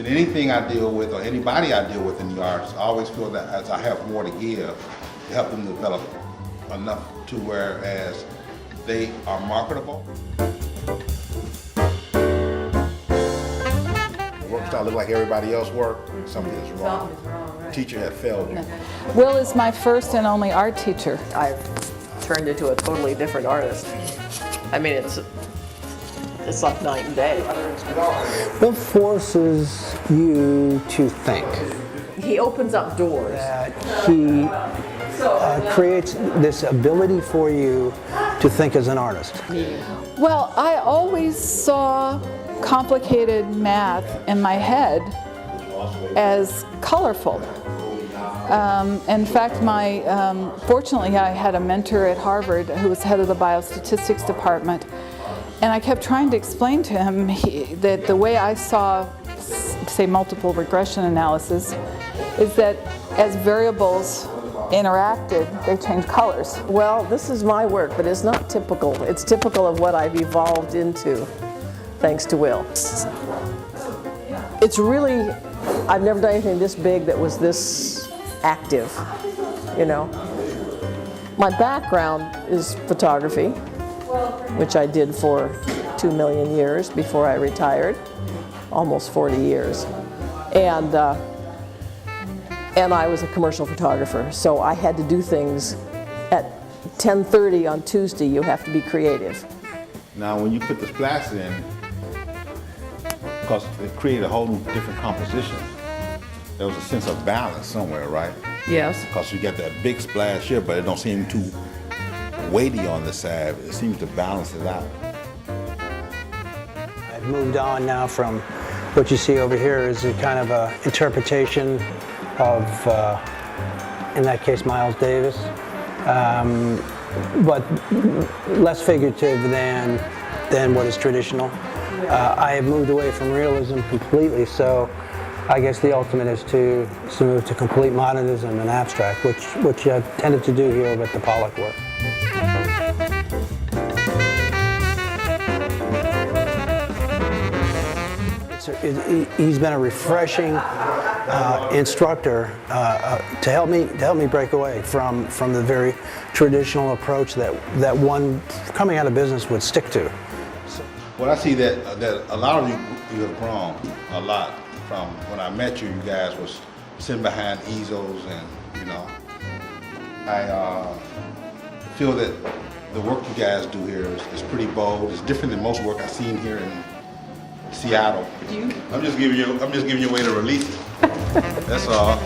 in anything I deal with or anybody I deal with in the arts, I always feel that as I have more to give to help them develop enough to whereas they are marketable. The work style look like everybody else work, something is wrong. Something is wrong, right. Teacher had failed you. Will is my first and only art teacher. I've turned into a totally different artist. I mean, it's like night and day. What forces you to think? He opens up doors. That he creates this ability for you to think as an artist. Well, I always saw complicated math in my head as colorful. In fact, fortunately, I had a mentor at Harvard who was head of the biostatistics department, and I kept trying to explain to him that the way I saw, say, multiple regression analysis is that as variables interacted, they change colors. Well, this is my work, but it's not typical. It's typical of what I've evolved into, thanks to Will. It's really, I've never done anything this big that was this active, you know. My background is photography, which I did for 2 million years before I retired, almost 40 years. And I was a commercial photographer, so I had to do things at 10:30 on Tuesday. You have to be creative. Now, when you put the splash in, because it created a whole different composition, there was a sense of balance somewhere, right? Yes. Because you got that big splash here, but it don't seem too weighty on the side. It seems to balance it out. I've moved on now from what you see over here is a kind of a interpretation of, in that case, Miles Davis, but less figurative than what is traditional. I have moved away from realism completely, so I guess the ultimate is to move to complete modernism and abstract, which I tended to do here with the Pollock work. He's been a refreshing instructor to help me break away from the very traditional approach that one coming out of business would stick to. Well, I see that a lot of you have grown a lot from when I met you. You guys was sitting behind easels, and you know, I feel that the work you guys do here is pretty bold. It's different than most work I've seen here in Seattle. I'm just giving you a way to release it. That's all.